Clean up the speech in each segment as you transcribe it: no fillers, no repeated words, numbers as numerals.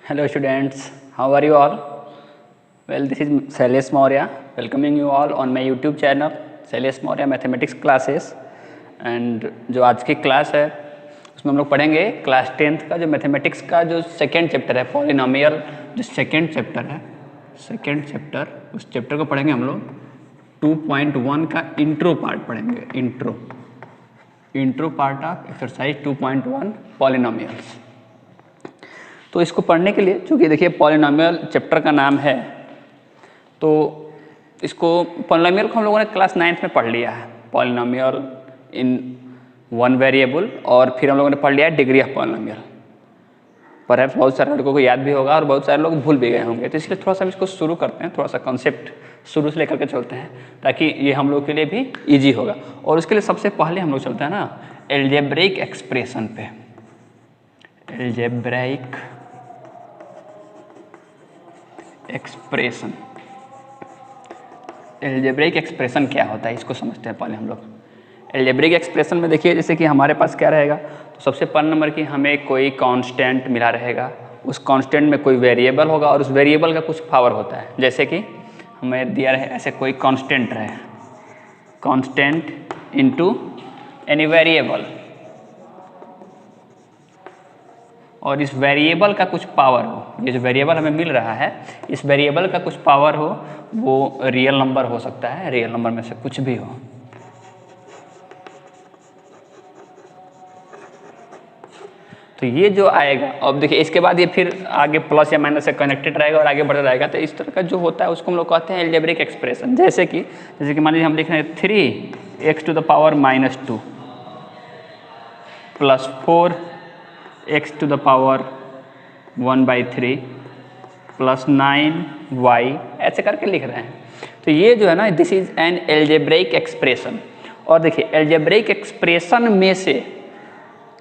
Hello students, how are you all? Well, this is Shailesh Maurya welcoming you all on my YouTube channel Shailesh Maurya Mathematics Classes। And जो आज की class है उसमें हम लोग पढ़ेंगे क्लास 10th का जो मैथमेटिक्स का जो सेकेंड चैप्टर है पॉलिनोमियल, जो सेकेंड चैप्टर है उस चैप्टर को पढ़ेंगे हम लोग 2.1 का इंट्रो पार्ट पढ़ेंगे। Intro part of exercise 2.1 polynomials. तो इसको पढ़ने के लिए, चूँकि देखिए पॉलिनोमियल चैप्टर का नाम है, तो इसको पॉलिनोमियल को हम लोगों ने क्लास 9th में पढ़ लिया है, पॉलिनोमियल इन वन वेरिएबल, और फिर हम लोगों ने पढ़ लिया है डिग्री ऑफ पॉलिनोमियल। परहैप्स बहुत सारे लड़कों को याद भी होगा और बहुत सारे लोग भूल भी गए होंगे, तो इसलिए थोड़ा सा हम इसको शुरू करते हैं, थोड़ा सा कॉन्सेप्ट शुरू से लेकर के चलते हैं ताकि ये हम लोग के लिए भी ईजी होगा। और उसके लिए सबसे पहले हम लोग चलते हैं ना एल्जेब्रिक एक्सप्रेशन पे। एल्जेब्रिक एक्सप्रेशन, एल्जेब्रिक एक्सप्रेशन क्या होता है इसको समझते हैं पहले हम लोग। एल्जेब्रिक एक्सप्रेशन में देखिए जैसे कि हमारे पास क्या रहेगा, तो सबसे पहले नंबर की हमें कोई कांस्टेंट मिला रहेगा, उस कांस्टेंट में कोई वेरिएबल होगा और उस वेरिएबल का कुछ पावर होता है। जैसे कि हमें दिया रहे ऐसे कोई कांस्टेंट रहे, कांस्टेंट इनटू एनी वेरिएबल, और इस वेरिएबल का कुछ पावर हो, ये जो वेरिएबल हमें मिल रहा है इस वेरिएबल का कुछ पावर हो, वो रियल नंबर हो सकता है, रियल नंबर में से कुछ भी हो। तो ये जो आएगा, अब देखिए इसके बाद ये फिर आगे प्लस या माइनस से कनेक्टेड रहेगा और आगे बढ़ता रहेगा, तो इस तरह का जो होता है उसको हम लोग कहते हैं एल्जेब्रिक एक्सप्रेशन। जैसे कि मान लीजिए हम लिख रहे हैं 3x⁻² plus 4x⁻³ plus 9y, ऐसे करके लिख रहे हैं। तो ये जो है ना, this is an algebraic expression. और देखिए एल्जेब्रिक एक्सप्रेशन में से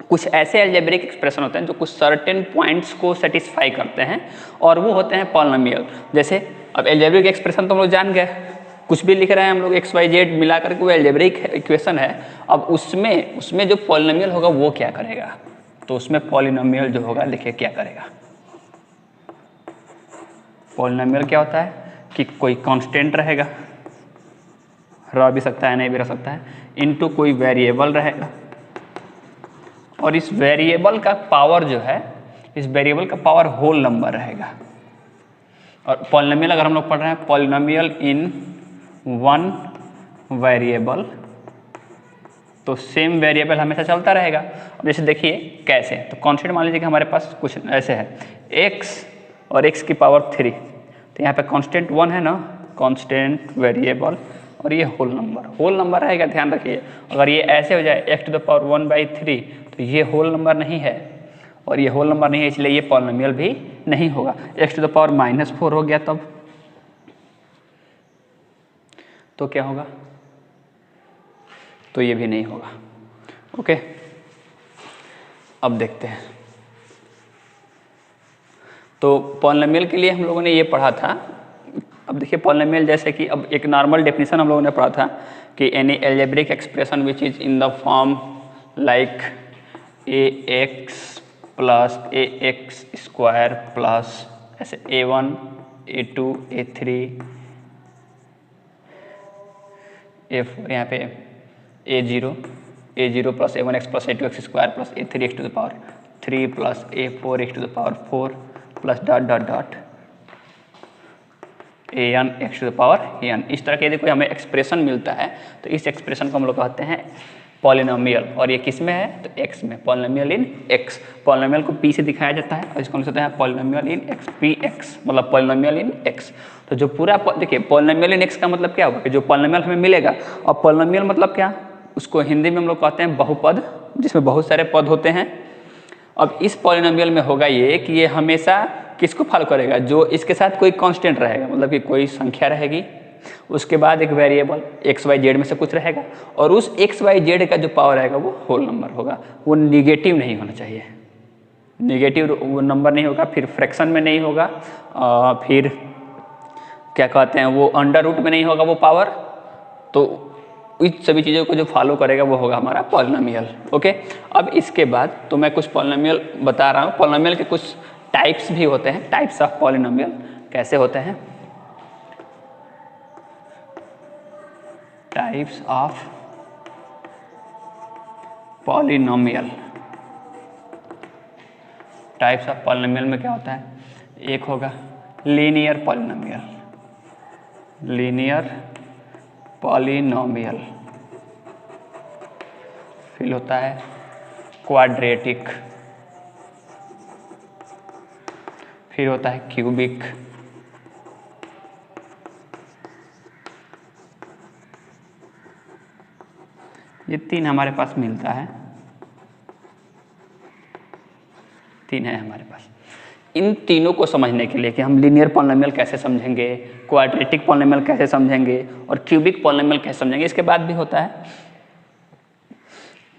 कुछ ऐसे एल्जेब्रिक एक्सप्रेशन होते हैं जो कुछ सर्टेन पॉइंट्स को सेटिस्फाई करते हैं, और वो होते हैं पॉलिनोमियल। जैसे अब एल्जेब्रिक एक्सप्रेशन तो हम लोग जान गए, कुछ भी लिख रहे हैं हम लोग XYZ मिला करके वो एल्जेब्रिक इक्वेशन है। अब उसमें जो पॉलिनोमियल होगा वो क्या करेगा, तो उसमें पॉलिनोमियल जो होगा देखिए क्या करेगा। पॉलिनोमियल क्या होता है कि कोई कांस्टेंट रहेगा, रह भी सकता है नहीं भी रह सकता है, इनटू कोई वेरिएबल रहेगा, और इस वेरिएबल का पावर जो है, इस वेरिएबल का पावर होल नंबर रहेगा। और पॉलिनोमियल अगर हम लोग पढ़ रहे हैं पॉलिनोमियल इन वन वेरिएबल, तो सेम वेरिएबल हमेशा चलता रहेगा। अब जैसे देखिए कैसे, तो कांस्टेंट मान लीजिए कि हमारे पास कुछ ऐसे है x और x की पावर 3, तो यहाँ पे कांस्टेंट 1 है ना, कांस्टेंट वेरिएबल, और ये होल नंबर रहेगा। ध्यान रखिए अगर ये ऐसे हो जाए x⁻⁻⁴, तो ये होल नंबर नहीं है, और ये होल नंबर नहीं है, इसलिए ये पॉलिनोमियल भी नहीं होगा। x⁻⁻⁴ हो गया तब तो क्या होगा, तो ये भी नहीं होगा। ओके, अब देखते हैं। तो पॉलिनोमियल के लिए हम लोगों ने ये पढ़ा था। अब देखिए पॉलिनोमियल जैसे कि अब एक नॉर्मल डेफिनेशन हम लोगों ने पढ़ा था कि any algebraic expression which is in the form like ax plus ax² plus ऐसे a1 a2 a3 a4, यहाँ पे a0 plus a1x plus a2x² plus a3x⁻³ plus a4x⁴ plus dot an(x⁴n). इस तरह के यदि कोई हमें एक्सप्रेशन मिलता है तो इस एक्सप्रेशन को हम लोग कहते हैं पॉलिनोमियल। और ये किस में है, तो x में, पॉलिनोमियल इन x। पॉलिनोमियल को p से दिखाया जाता है और इसको हम कहते हैं पॉलिनोमियल इन x, px मतलब पॉलिनोमियल इन x। तो जो पूरा देखिए पॉलिनोमियल इन x का मतलब क्या होगा कि जो पॉलिनोमियल हमें मिलेगा, और पॉलिनोमियल मतलब क्या, उसको हिंदी में हम लोग कहते हैं बहुपद, जिसमें बहुत सारे पद होते हैं। अब इस पॉलिनोमियल में होगा ये कि ये हमेशा किसको फॉलो करेगा, जो इसके साथ कोई कांस्टेंट रहेगा, मतलब कि कोई संख्या रहेगी, उसके बाद एक वेरिएबल XYZ में से कुछ रहेगा, और उस XYZ का जो पावर रहेगा वो होल नंबर होगा, वो निगेटिव नहीं होना चाहिए, निगेटिव वो नंबर नहीं होगा, फिर फ्रैक्शन में नहीं होगा, फिर क्या कहते हैं वो अंडर रूट में नहीं होगा वो पावर। तो इस सभी चीज़ों को जो फॉलो करेगा वो होगा हमारा पॉलिनोमियल। ओके, अब इसके बाद तो मैं कुछ पॉलिनोमियल बता रहा हूँ, पॉलिनोमियल के कुछ टाइप्स भी होते हैं, टाइप्स ऑफ पॉलिनोमियल कैसे होते हैं, types of polynomial. Types of polynomial में क्या होता है, एक होगा लीनियर पॉलिनोमियल, लीनियर पॉलिनोमियल, फिर होता है क्वाड्रेटिक, फिर होता है क्यूबिक, ये तीन हमारे पास मिलता है, तीन है हमारे पास। इन तीनों को समझने के लिए कि हम लीनियर पॉलिनोमियल कैसे समझेंगे, क्वाड्रेटिक पॉलिनोमियल कैसे समझेंगे और क्यूबिक पॉलिनोमियल कैसे समझेंगे, इसके बाद भी होता है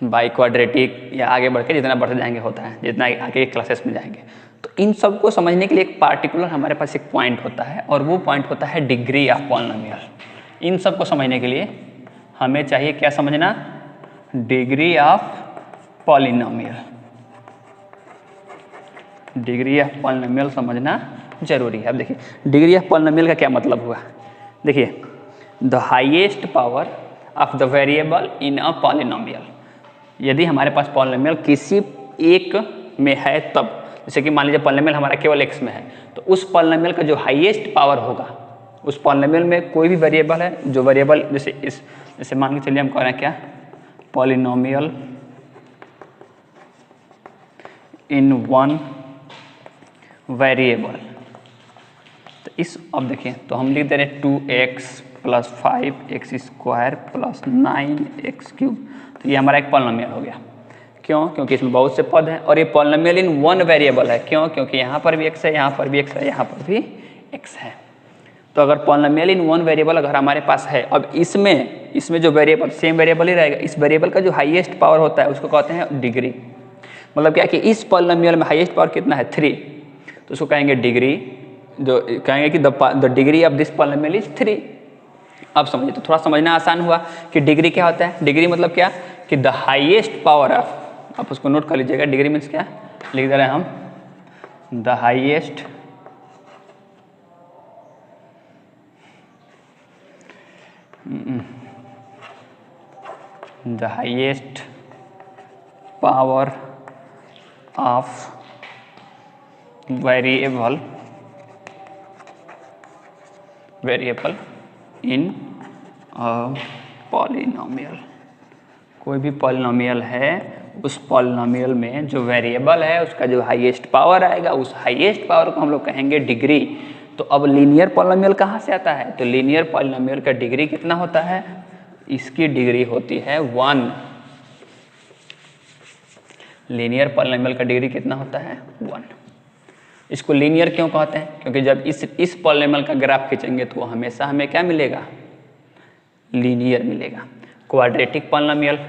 बाई क्वाड्रेटिक, या आगे बढ़ के जितना बढ़ते जाएंगे होता है, जितना आगे क्लासेस में जाएंगे। तो इन सब को समझने के लिए एक पार्टिकुलर हमारे पास एक पॉइंट होता है और वो पॉइंट होता है डिग्री ऑफ पॉलिनोमियल। इन सब को समझने के लिए हमें चाहिए क्या समझना, degree of polynomial. Degree of polynomial समझना जरूरी है। अब देखिए डिग्री ऑफ पॉलिनोमियल का क्या मतलब हुआ, देखिए the highest power of the variable in a polynomial. यदि हमारे पास पॉलिनोमियल किसी एक में है तब, जैसे कि मान लीजिए पॉलिनोमियल हमारा केवल x में है, तो उस पॉलिनोमियल का जो हाईएस्ट पावर होगा, उस पॉलिनोमियल में कोई भी वेरिएबल है, जो वेरिएबल जैसे मान के चलिए हम कह रहे हैं क्या, पॉलिनोमियल इन वन वेरिएबल। तो इस अब देखिए तो हम लिख दे रहे हैं 2x + 5x² + 9x³। तो ये हमारा एक पॉलिनोमियल हो गया। क्यों? क्योंकि इसमें बहुत से पद हैं और ये पॉलिनोमियल इन वन वेरिएबल है। क्यों? क्योंकि यहाँ पर भी x है, यहाँ पर भी x है, यहाँ पर भी x है। तो अगर पॉलिनोमियल इन वन वेरिएबल अगर हमारे पास है, अब इसमें जो वेरिएबल सेम वेरिएबल ही रहेगा, इस वेरिएबल का जो हाईएस्ट पावर होता है उसको कहते हैं डिग्री। मतलब क्या कि इस पॉलिनोमियल में हाईएस्ट पावर कितना है 3, तो उसको कहेंगे डिग्री, जो कहेंगे कि the degree of this polynomial is 3। अब समझिए तो थोड़ा समझना आसान हुआ कि डिग्री क्या होता है। डिग्री मतलब क्या कि द हाईएस्ट पावर ऑफ, आप उसको नोट कर लीजिएगा, डिग्री मीन्स क्या लिख दे रहे हैं हम, the highest power of variable in polynomial. कोई भी पॉलिनोमियल है, उस पॉलिनोमियल में जो वेरिएबल है उसका जो हाईएस्ट पावर आएगा, उस हाईएस्ट पावर को हम लोग कहेंगे डिग्री। तो अब लीनियर पॉलिनोमियल कहाँ से आता है, तो लीनियर पॉलिनोमियल का डिग्री कितना होता है, इसकी डिग्री होती है 1। लीनियर पॉलिनोमियल का डिग्री कितना होता है 1। इसको लीनियर क्यों कहते हैं, क्योंकि जब इस पॉलिनोमियल का ग्राफ खींचेंगे तो हमेशा हमें क्या मिलेगा, लीनियर मिलेगा। क्वाड्रेटिक पॉलिनोमियल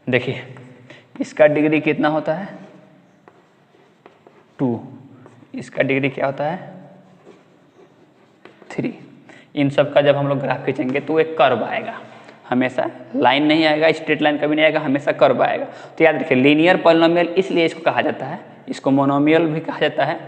देखिए इसका डिग्री कितना होता है 2, इसका डिग्री क्या होता है 3। इन सब का जब हम लोग ग्राफ खींचेंगे तो एक कर्व आएगा, हमेशा लाइन नहीं आएगा, स्ट्रेट लाइन कभी नहीं आएगा, हमेशा कर्व आएगा। तो याद रखिए लीनियर पॉलिनोमियल इसलिए इसको कहा जाता है, इसको मोनोमियल भी कहा जाता है।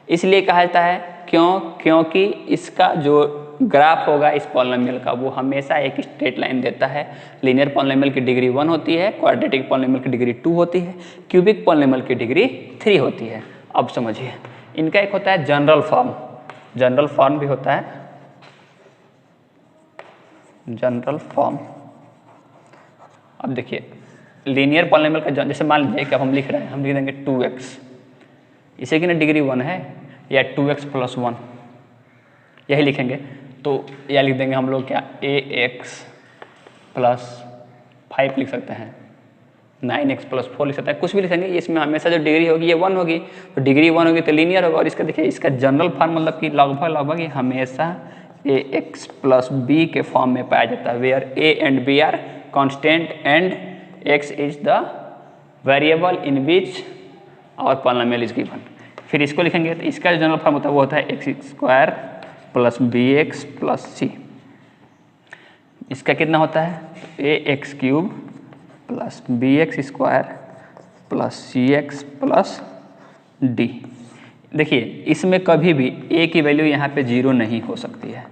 इसलिए कहा जाता है क्योंकि इसका जो ग्राफ होगा इस पॉलिनोमियल का वो हमेशा एक स्ट्रेट लाइन देता है। लीनियर पॉलिनोमियल की डिग्री 1 होती है, क्वाड्रेटिक पॉलिनोमियल की डिग्री 2 होती है, क्यूबिक पॉलिनोमियल की डिग्री 3 होती है। अब समझिए इनका एक होता है जनरल फॉर्म, जनरल फॉर्म भी होता है, जनरल फॉर्म। अब देखिए लीनियर पॉलिनोमियल का जैसे मान लीजिए कि अब हम लिख रहे हैं, हम लिख देंगे 2x, इसे की ना डिग्री 1 है, या 2x + 1 यही लिखेंगे। तो या लिख देंगे हम लोग क्या ax + 5 लिख सकते हैं, 9x + 4 लिख सकते हैं, कुछ भी लिखेंगे। इसमें हमेशा जो डिग्री होगी ये 1 होगी, तो डिग्री 1 होगी तो लीनियर होगा। और इसका देखिए इसका जनरल फॉर्म मतलब कि लगभग ये हमेशा ax + b के फॉर्म में पाया जाता है, where a and b are constant and x is the variable in which our polynomial is given. फिर इसको लिखेंगे तो इसका जो जनरल फॉर्म होता है वो होता है x² + bx + c। इसका कितना होता है ax³ + bx² + cx + डी। देखिए इसमें कभी भी ए की वैल्यू यहाँ पे 0 नहीं हो सकती है,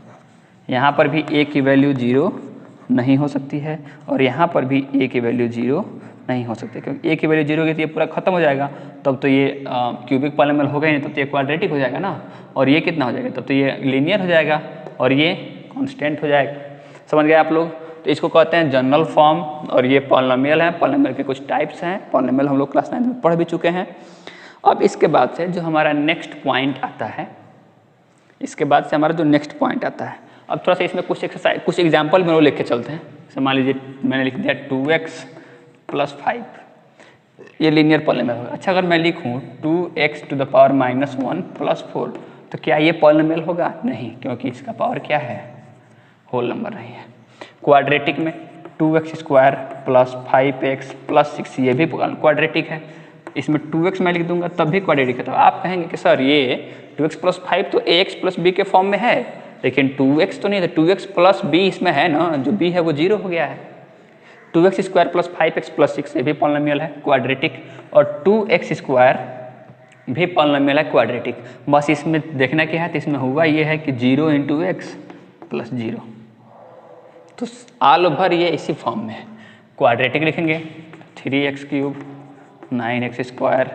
यहाँ पर भी ए की वैल्यू 0 नहीं हो सकती है, और यहाँ पर भी ए की वैल्यू 0 नहीं हो सकती, क्योंकि ए की वैल्यू 0 होगी तो ये पूरा खत्म हो जाएगा, तब तो ये क्यूबिक पॉलीनॉमियल होगा ही नहीं, तब तो ये क्वाड्रेटिक हो जाएगा ना, और ये कितना हो जाएगा, तब तो ये लीनियर हो जाएगा और ये कांस्टेंट हो जाएगा। समझ गए आप लोग? तो इसको कहते हैं जनरल फॉर्म, और ये पॉलीनॉमियल है। पॉलीनॉमियल के कुछ टाइप्स हैं, पॉलीनॉमियल हम लोग क्लास 9 में पढ़ भी चुके हैं। अब इसके बाद से जो हमारा नेक्स्ट पॉइंट आता है, इसके बाद से हमारा जो नेक्स्ट पॉइंट आता है, अब थोड़ा सा इसमें कुछ एक्सरसाइज, कुछ एग्जाम्पल में वो लिख के चलते हैं। जैसे मान लीजिए मैंने लिख दिया 2x + 5, ये लीनियर पॉलीनॉमियल होगा। अच्छा अगर मैं लिखूँ 2x to the power -1 + 4, तो क्या ये पॉलीनॉमियल होगा? नहीं, क्योंकि इसका पावर क्या है, होल नंबर नहीं है। क्वाड्रेटिक में 2x² + 5x + 6, ये भी क्वाड्रेटिक है। इसमें 2x मैं लिख दूंगा तब भी क्वाड्रेटिक है। तो आप कहेंगे कि सर ये 2x + 5 तो ax + b के फॉर्म में है, लेकिन 2x तो नहीं है, 2x + b इसमें है ना, जो b है वो 0 हो गया है। 2x² + 5x + 6 ये भी पॉलीनॉमियल है क्वाड्रेटिक, और 2x² भी पॉलीनॉमियल है क्वाड्रेटिक। बस इसमें देखना क्या है, तो इसमें हुआ ये है कि 0 × x + 0, तो ऑल ओवर ये इसी फॉर्म में है। क्वाड्रेटिक लिखेंगे 3x³ 9x²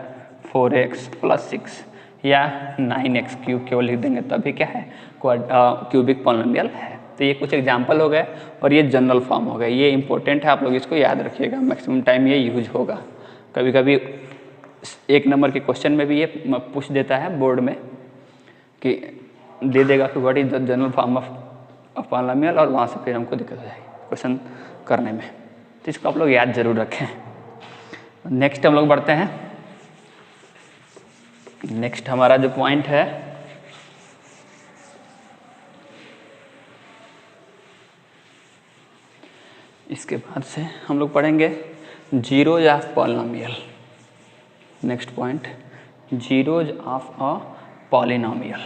4x + 6, या 9x³ केवल लिख देंगे तभी क्या है, क्यूबिक पॉलीनॉमियल है। तो ये कुछ एग्जाम्पल हो गए, और ये जनरल फॉर्म हो गए। ये इंपॉर्टेंट है, आप लोग इसको याद रखिएगा, मैक्सिमम टाइम ये यूज होगा। कभी कभी 1 नंबर के क्वेश्चन में भी ये पूछ देता है बोर्ड में, कि दे देगा कि what is the general form of polynomial, और वहाँ से फिर हमको दिक्कत हो जाएगी क्वेश्चन करने में। तो इसको आप लोग याद जरूर रखें। नेक्स्ट हम लोग बढ़ते हैं। नेक्स्ट हमारा जो पॉइंट है, इसके बाद से हम लोग पढ़ेंगे zeros of polynomial. Next point, zeros of a polynomial.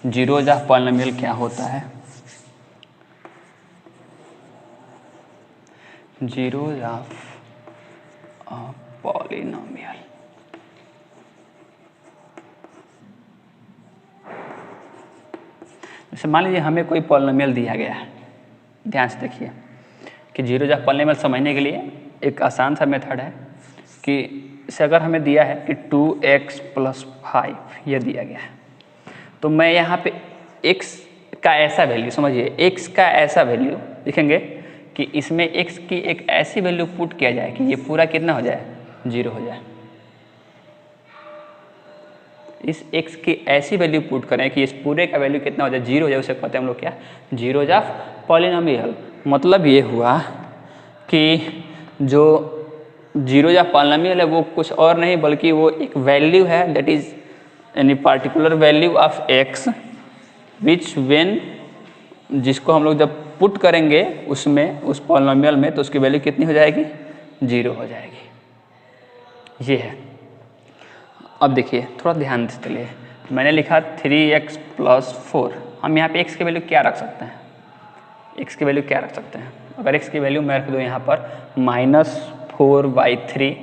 Zeros of polynomial क्या होता है? जीरोज ऑफ अ पॉलीनॉमियल, जैसे मान लीजिए हमें कोई पॉलीनॉमियल दिया गया है, ध्यान से देखिए कि जीरोज ऑफ पॉलीनॉमियल समझने के लिए एक आसान सा मेथड है कि इसे अगर हमें दिया है कि 2x + 5 ये दिया गया है, तो मैं यहाँ पे x का ऐसा वैल्यू, समझिए x का ऐसा वैल्यू लिखेंगे कि इसमें x की एक ऐसी वैल्यू पुट किया जाए कि ये पूरा कितना हो जाए, 0 हो जाए। इस x की ऐसी वैल्यू पुट करें कि इस पूरे का वैल्यू कितना हो जाए, 0 हो जाए। उसे कहते हैं हम लोग क्या, जीरोज ऑफ पॉलीनॉमियल। मतलब ये हुआ कि जो जीरोज ऑफ पॉलीनॉमियल है वो कुछ और नहीं बल्कि वो एक वैल्यू है, that is any particular value of x which when, जिसको हम लोग जब पुट करेंगे उसमें, उस पॉलीनॉमियल में, तो उसकी वैल्यू कितनी हो जाएगी, 0 हो जाएगी। ये है। अब देखिए थोड़ा ध्यान से चलिए, मैंने लिखा 3x + 4, हम यहाँ पे x की वैल्यू क्या रख सकते हैं, x की वैल्यू क्या रख सकते हैं? अगर x की वैल्यू मैं रख दूँ यहाँ पर -4/3,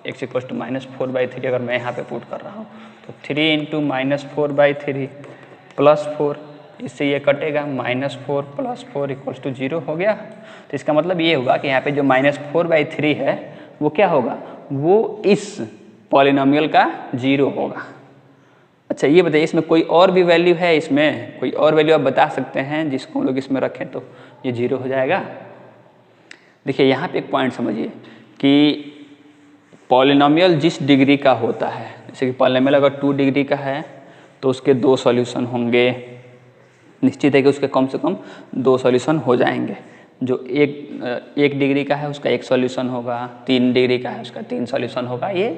x = -4/3 अगर मैं यहाँ पे पुट कर रहा हूँ, तो 3 × -4/3 + 4, इससे ये कटेगा, -4 + 4 = 0 हो गया। तो इसका मतलब ये होगा कि यहाँ पे जो -4/3 है वो क्या होगा, वो इस पॉलीनॉमियल का 0 होगा। अच्छा ये बताइए इसमें कोई और भी वैल्यू है, इसमें कोई और वैल्यू आप बता सकते हैं जिसको हम लोग इसमें रखें तो ये 0 हो जाएगा? देखिए यहाँ पे एक पॉइंट समझिए कि पॉलीनॉमियल जिस डिग्री का होता है, जैसे कि पॉलीनॉमियल अगर 2 डिग्री का है तो उसके 2 सॉल्यूशन होंगे, निश्चित है कि उसके कम से कम 2 सॉल्यूशन हो जाएंगे। जो एक डिग्री का है उसका 1 सॉल्यूशन होगा, 3 डिग्री का है उसका 3 सॉल्यूशन होगा। ये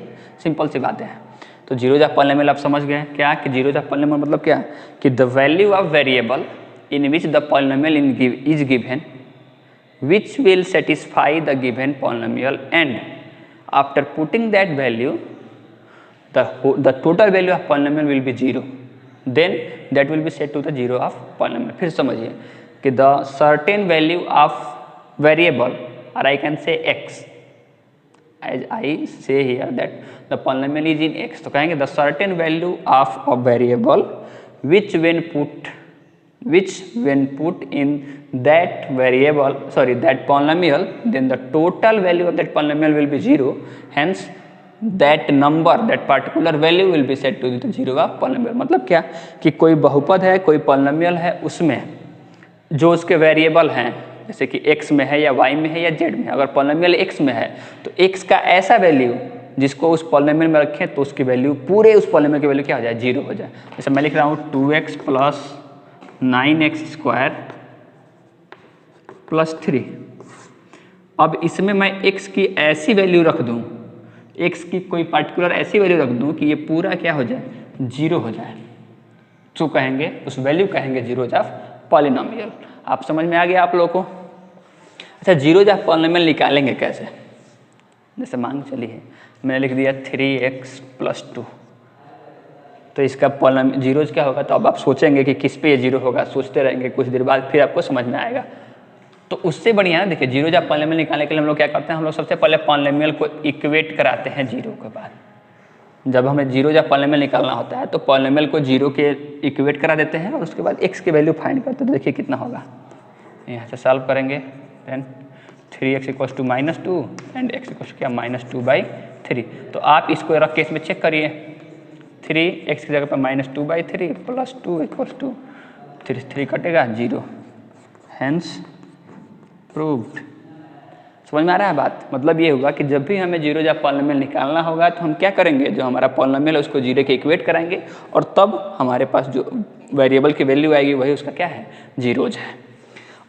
सिंपल सी बातें हैं। तो जीरोज ऑफ पॉलीनॉमियल आप समझ गए क्या, कि जीरोज ऑफ पॉलीनॉमियल मतलब क्या, कि the value of variable in which the polynomial is given which will satisfy the given polynomial, and after putting that value the total value of polynomial will be 0, then that will be set to the 0 of polynomial। फिर समझिए कि the certain value of variable, or I can say x, as I say here that the polynomial is in x, तो कहेंगे the certain value of a variable which when put in that variable, that polynomial, then the total value of that polynomial will be 0, hence that number, that particular value will be set to the 0 of polynomial। मतलब क्या कि कोई बहुपद है, कोई polynomial है, उसमें जो उसके वेरिएबल हैं जैसे कि x में है या y में है या z में है, अगर पॉलिनोमियल x में है तो x का ऐसा वैल्यू जिसको उस पॉलिनोमियल में रखें तो उसकी वैल्यू, पूरे उस पॉलिनोमियल की वैल्यू क्या हो जाए, 0 हो जाए। जैसे मैं लिख रहा हूँ 2x plus 9x square plus 3। अब इसमें मैं x की ऐसी वैल्यू रख दूँ, x की कोई पर्टिकुलर ऐसी वैल्यू रख दूँ कि ये पूरा क्या हो जाए, 0 हो जाए, तो कहेंगे उस वैल्यू कहेंगे जीरोज ऑफ पॉलिनोमियल। आप समझ में आ गया आप लोगों को? अच्छा, जीरोज ऑफ पॉलिनोमियल निकालेंगे कैसे? जैसे मान चलिए मैंने लिख दिया 3x प्लस 2, तो इसका पॉलिनोमियल जीरोज क्या होगा? तो अब आप सोचेंगे कि किस पे ये जीरो होगा, सोचते रहेंगे, कुछ देर बाद फिर आपको समझ में आएगा। तो उससे बढ़िया ना, देखिए जीरोज ऑफ पॉलिनोमियल निकालने के लिए हम लोग क्या करते हैं, हम लोग सबसे पहले पॉलिनोमियल को इक्वेट कराते हैं जीरो के बाद। जब हमें जीरोज ऑफ पॉलिनोमियल निकालना होता है तो पॉलिनोमियल को जीरो के इक्वेट करा देते हैं और उसके बाद x की वैल्यू फाइंड करते हैं। तो देखिए कितना होगा, यहाँ से सॉल्व करेंगे, then 3x equals to -2 and x equals क्या -2/3। तो आप इसको रख के इसमें चेक करिए, 3x की जगह पर -2/3 प्लस 2 इक्वल्स टू 3 कटेगा 0, हैंस प्रूव्ड। समझ में आ रहा है बात? मतलब ये होगा कि जब भी हमें जीरोज ऑफ पॉलिनोमियल निकालना होगा तो हम क्या करेंगे, जो हमारा पॉलिनोमियल है उसको जीरो के इक्वेट कराएंगे और तब हमारे पास जो वेरिएबल की वैल्यू आएगी वही उसका क्या है, जीरोज है।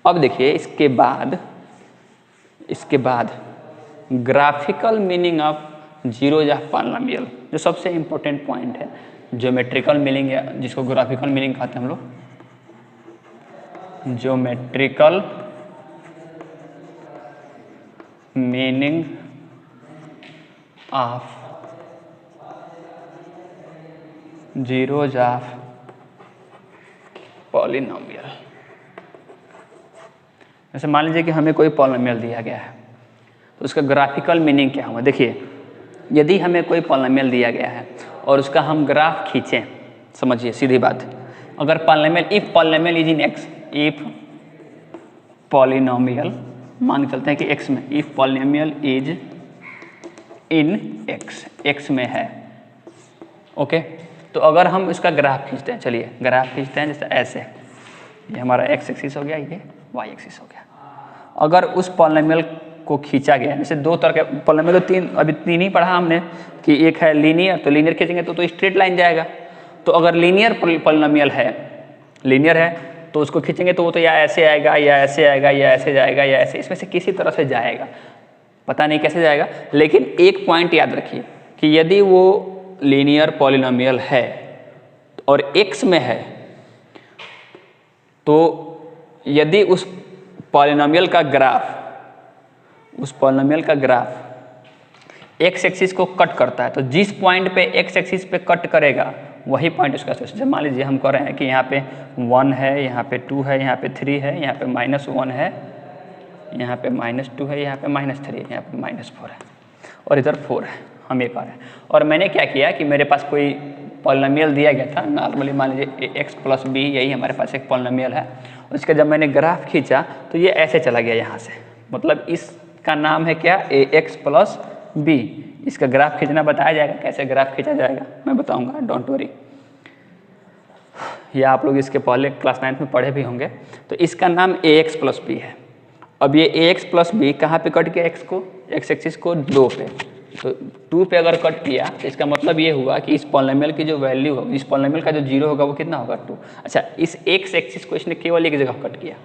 अब देखिए इसके बाद graphical meaning of zeros of polynomial, जो सबसे इंपॉर्टेंट पॉइंट है, ज्योमेट्रिकल मीनिंग या जिसको ग्राफिकल मीनिंग कहते हैं हम लोग, geometrical meaning of zeros of polynomial. जैसे मान लीजिए कि हमें कोई पॉलिनोमियल दिया गया है तो उसका ग्राफिकल मीनिंग क्या होगा। देखिए यदि हमें कोई पॉलिनोमियल दिया गया है और उसका हम ग्राफ खींचें, समझिए सीधी बात, अगर polynomial if polynomial is in x, if polynomial मान के चलते हैं कि x में, if polynomial is in x में है, ओके। तो अगर हम इसका ग्राफ खींचते हैं, चलिए ग्राफ खींचते हैं जैसे ऐसे, ये हमारा x एक्सिस हो गया, ये y एक्सिस हो गया। अगर उस पॉलिनोमियल को खींचा गया, जैसे दो तरह के पॉलिनोमियल, तो अभी तीन ही पढ़ा हमने कि एक है लीनियर, तो लीनियर खींचेंगे तो स्ट्रेट लाइन जाएगा। तो अगर लीनियर पॉलिनोमियल है, लीनियर है तो उसको खींचेंगे तो वो तो या ऐसे आएगा या ऐसे आएगा या ऐसे जाएगा या ऐसे, इसमें से किसी तरह से जाएगा, पता नहीं कैसे जाएगा। लेकिन एक पॉइंट याद रखिए कि यदि वो लीनियर पॉलिनोमियल है और x में है, तो यदि उस पॉलिनोमियल का ग्राफ x एक्सिस को कट करता है, तो जिस पॉइंट पे x एक्सिस पे कट करेगा वही पॉइंट उसका सोर्स। मान लीजिए हम कह रहे हैं कि यहाँ पे 1 है, यहाँ पे 2 है, यहाँ पे 3 है, यहाँ पे -1 है, यहाँ पे -2 है, यहाँ पे -3 है, यहाँ पे -4 है और इधर 4 है, हम ये कह रहे हैं। और मैंने क्या किया कि मेरे पास कोई पॉलिनोमियल दिया गया था, नॉर्मली मान लीजिए x प्लस b, यही हमारे पास एक पॉलिनोमियल है। उसका जब मैंने ग्राफ खींचा तो ये ऐसे चला गया यहाँ से, मतलब इसका नाम है क्या, ax प्लस b। इसका ग्राफ खींचना बताया जाएगा, कैसे ग्राफ खींचा जाएगा मैं बताऊंगा, डोंट वरी। या आप लोग इसके पहले क्लास 9 में पढ़े भी होंगे। तो इसका नाम ax प्लस b है। अब ये ax प्लस b कहाँ पे कट किया, x एक्सिस को 2 पे, तो 2 पे अगर कट किया तो इसका मतलब ये हुआ कि इस पॉलिनोमियल की जो वैल्यू होगी, इस पॉलिनोमियल का जो जीरो होगा वो कितना होगा, 2। अच्छा, इस x एक्सिस को इसने केवल एक जगह कट किया,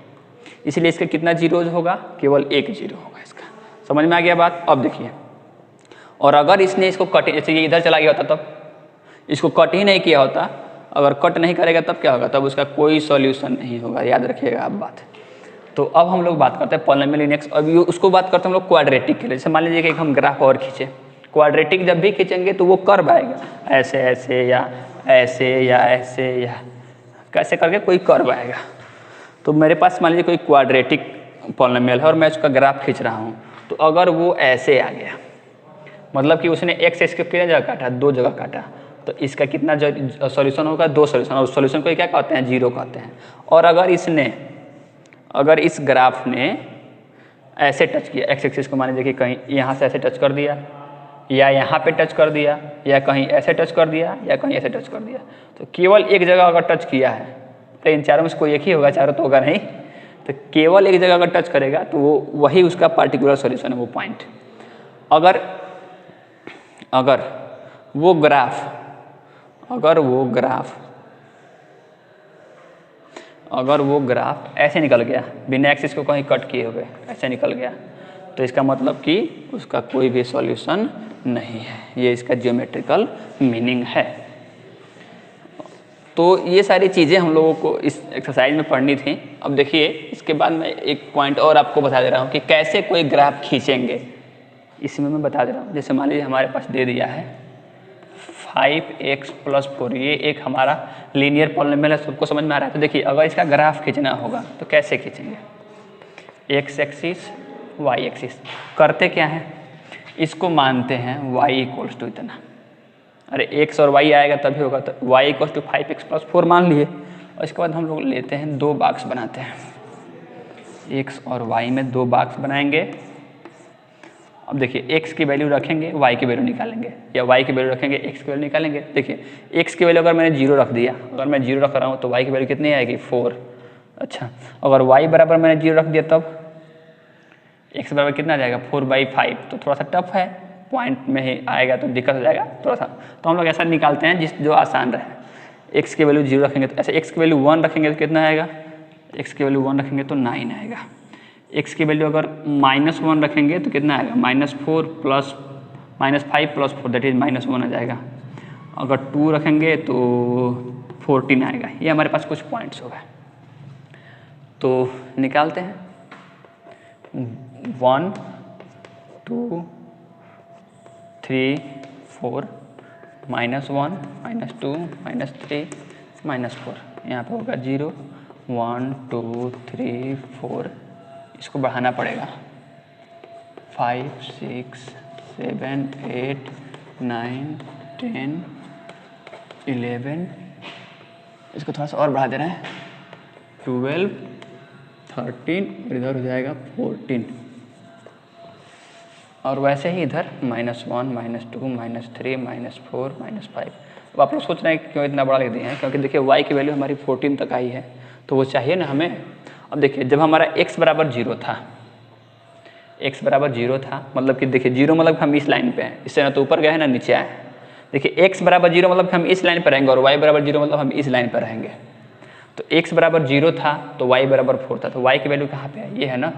इसलिए इसका कितना जीरोज होगा, केवल एक जीरो होगा इसका। समझ में आ गया बात? अब देखिए, और अगर इसने इसको कट, जैसे ये इधर चला गया होता तब, इसको कट ही नहीं किया होता, अगर कट नहीं करेगा तब क्या होगा, तब उसका कोई सॉल्यूशन नहीं होगा, याद रखिएगा आप बात। तो अब हम लोग बात करते हैं पॉलिनोमियल इन एक्स। अब उसको बात करते हैं हम लोग क्वाड्रेटिक के लिए। जैसे मान लीजिए कि हम ग्राफ और खींचे, क्वाड्रेटिक जब भी खींचेंगे तो वो कर्व आएगा, ऐसे ऐसे या ऐसे या ऐसे या कैसे करके कोई कर्व आएगा। तो मेरे पास मान लीजिए कोई क्वाड्रेटिक पॉलिनोमियल है और मैं उसका ग्राफ खींच रहा हूँ, तो अगर वो ऐसे आ गया मतलब कि उसने एक्स एक्स को कितने जगह काटा, 2 जगह काटा, तो इसका कितना सॉल्यूशन होगा, 2 सॉल्यूशन, और सॉल्यूशन को क्या कहते हैं, 0 कहते हैं। और अगर इस ग्राफ ने ऐसे टच किया, एक्स एक्सिस को मान लीजिए कि कहीं यहाँ से ऐसे टच कर दिया, या यहाँ पे टच कर दिया, या कहीं ऐसे टच कर दिया, या कहीं ऐसे टच कर दिया, तो केवल एक जगह अगर टच किया है, तो इन चारों में से कोई एक ही होगा, चारों तो होगा नहीं, तो केवल एक जगह अगर टच करेगा तो वो वही उसका पार्टिकुलर सॉल्यूशन है, वो पॉइंट। अगर वो ग्राफ ऐसे निकल गया, बिना एक्सिस को कहीं कट किए हुए ऐसे निकल गया, तो इसका मतलब कि उसका कोई भी सॉल्यूशन नहीं है। ये इसका ज्योमेट्रिकल मीनिंग है। तो ये सारी चीज़ें हम लोगों को इस एक्सरसाइज में पढ़नी थी। अब देखिए, इसके बाद मैं एक पॉइंट और आपको बता दे रहा हूँ कि कैसे कोई ग्राफ खींचेंगे, इसमें मैं बता दे रहा हूँ। जैसे मान लीजिए हमारे पास दे दिया है 5x + 4, ये एक हमारा लीनियर पॉलिनोमियल है, सबको समझ में आ रहा है। तो देखिए, अगर इसका ग्राफ खींचना होगा तो कैसे खींचेंगे, x एक्सिस y एक्सिस, करते क्या है, इसको मानते हैं y = इतना, अरे x और y आएगा तभी होगा, तो y = 5x + 4 मान लिए। और इसके बाद हम लोग लेते हैं 2 बॉक्स बनाते हैं, x और y में 2 बॉक्स बनाएंगे। अब देखिए, x की वैल्यू रखेंगे, y की वैल्यू निकालेंगे, या y की वैल्यू रखेंगे, x की वैल्यू निकालेंगे। देखिए, x की वैल्यू अगर मैंने 0 रख दिया, अगर मैं 0 रख रहा हूँ तो y की वैल्यू कितनी आएगी, 4। अच्छा, अगर y बराबर मैंने 0 रख दिया तब x बराबर कितना आ जाएगा, 4/5। तो थोड़ा सा टफ है, पॉइंट में ही आएगा तो दिक्कत हो जाएगा थोड़ा सा। तो हम लोग ऐसा निकालते हैं जो आसान रहे। x की वैल्यू 0 रखेंगे तो ऐसे, x की वैल्यू 1 रखेंगे तो कितना आएगा, x की वैल्यू 1 रखेंगे तो 9 आएगा। x की वैल्यू अगर -1 रखेंगे तो कितना आएगा, -4 + -5 + 4 दैट इज -1 आ जाएगा। अगर 2 रखेंगे तो 14 आएगा। ये हमारे पास कुछ पॉइंट्स हो गए, तो निकालते हैं। 1 2 3 4 -1 -2 -3 -4, यहाँ पे होगा 0 1 2 3 4, इसको बढ़ाना पड़ेगा 5 6 7 8 9 10 11, इसको थोड़ा सा और बढ़ा दे रहे हैं, 12 13, और इधर हो जाएगा 14, और वैसे ही इधर -1 -2 -3 -4 -5। अब आप लोग सोच रहे हैं कि क्यों इतना बड़ा लिख दिए हैं, क्योंकि देखिए y की वैल्यू हमारी 14 तक आई है, तो वो चाहिए ना हमें। अब देखिए, जब हमारा x बराबर 0 था, मतलब कि देखिए 0 मतलब हम इस लाइन पे हैं, इससे ना तो ऊपर गए हैं ना नीचे आए हैं। देखिए x बराबर 0 मतलब हम इस लाइन पर रहेंगे, और y बराबर 0 मतलब हम इस लाइन पर रहेंगे। तो x बराबर 0 था तो y बराबर 4 था, तो y की वैल्यू कहाँ पे है, ये है ना,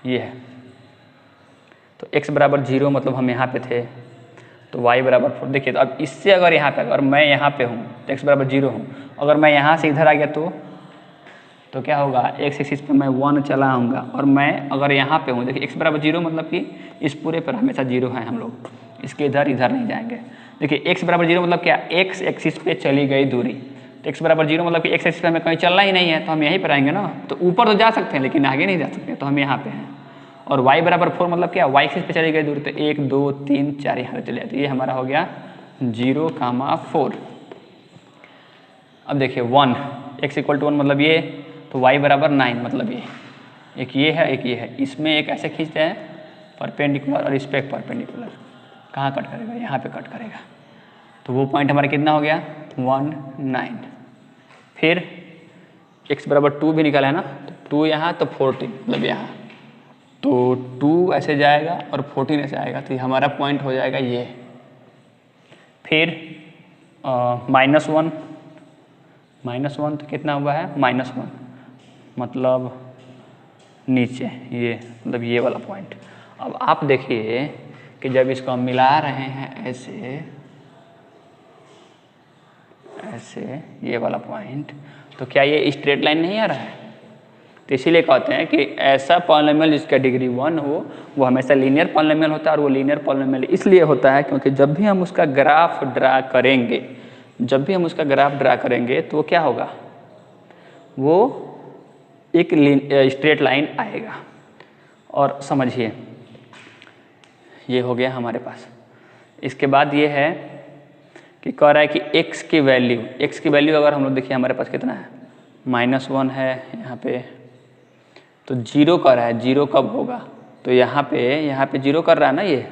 ये है। तो x बराबर 0 मतलब हम यहाँ पे थे, तो y बराबर 4। देखिए, तो अब इससे अगर यहाँ पे, अगर मैं यहाँ पे हूँ तो x बराबर 0 हूँ, अगर मैं यहाँ से इधर आ गया तो क्या होगा, x एक्सिस पे मैं 1 चला आऊँगा, और मैं अगर यहाँ पे हूँ, देखिए x बराबर 0 मतलब कि इस पूरे पर हमेशा 0 है, हम लोग इसके इधर नहीं जाएंगे। देखिए, x बराबर 0 मतलब क्या, x एक्सिस पे चली गई दूरी, तो x बराबर 0 मतलब कि x एक्सिस पे हमें कहीं चलना ही नहीं है, तो हम यहीं पर आएंगे ना। तो ऊपर तो जा सकते हैं लेकिन आगे नहीं जा सकते, तो हम यहाँ पे हैं। और y बराबर 4 मतलब क्या, y एक्सिस पे चली गई दूरी, तो 1 2 3 4 यहाँ पे चले जाते, ये हमारा हो गया 0, 4। अब देखिए 1, x = 1 मतलब ये, तो y बराबर 9 मतलब ये, एक ये है एक ये है, इसमें एक ऐसे खींचते हैं परपेंडिकुलर, और इस पर एक परपेंडिकुलर, कहाँ कट करेगा, यहाँ पे कट करेगा, तो वो पॉइंट हमारा कितना हो गया, 1 9। फिर x बराबर 2 भी निकाला है ना, तो 2 यहाँ, तो 14 मतलब यहाँ, तो 2 ऐसे जाएगा और 14 ऐसे आएगा, तो ये हमारा पॉइंट हो जाएगा ये। फिर -1 तो कितना हुआ है, -1 मतलब नीचे, ये मतलब ये वाला पॉइंट। अब आप देखिए कि जब इसको हम मिला रहे हैं ऐसे ये वाला पॉइंट, तो क्या ये स्ट्रेट लाइन नहीं आ रहा है, तो इसीलिए कहते हैं कि ऐसा पॉलिनोमियल जिसका डिग्री 1 हो वो हमेशा लीनियर पॉलिनोमियल होता है। और वो लीनियर पॉलिनोमियल इसलिए होता है क्योंकि जब भी हम उसका ग्राफ ड्रा करेंगे तो वो क्या होगा, वो एक स्ट्रेट लाइन आएगा। और समझिए, ये हो गया हमारे पास। इसके बाद ये है कि कह रहा है कि x की वैल्यू अगर हम लोग देखिए हमारे पास कितना है -1 है यहाँ पे, तो 0 कर रहा है, 0 कब होगा, तो यहाँ पे 0 कर रहा है ना, ये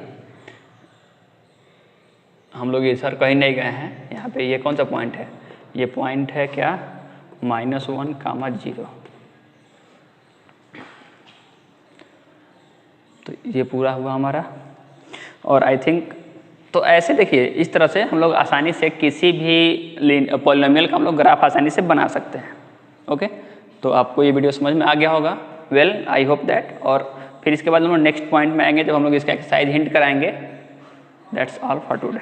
हम लोग इधर कहीं नहीं गए हैं, यहाँ पे ये कौन सा पॉइंट है, ये पॉइंट है क्या -1, 0। तो ये पूरा हुआ हमारा। और आई थिंक तो ऐसे देखिए इस तरह से हम लोग आसानी से किसी भी पॉलिनोमियल का हम लोग ग्राफ आसानी से बना सकते हैं। ओके, तो आपको ये वीडियो समझ में आ गया होगा। Well I hope that. और फिर इसके बाद हम लोग नेक्स्ट पॉइंट में आएंगे जब हम लोग इसका एक्सरसाइज हिंट कराएंगे। That's all for today.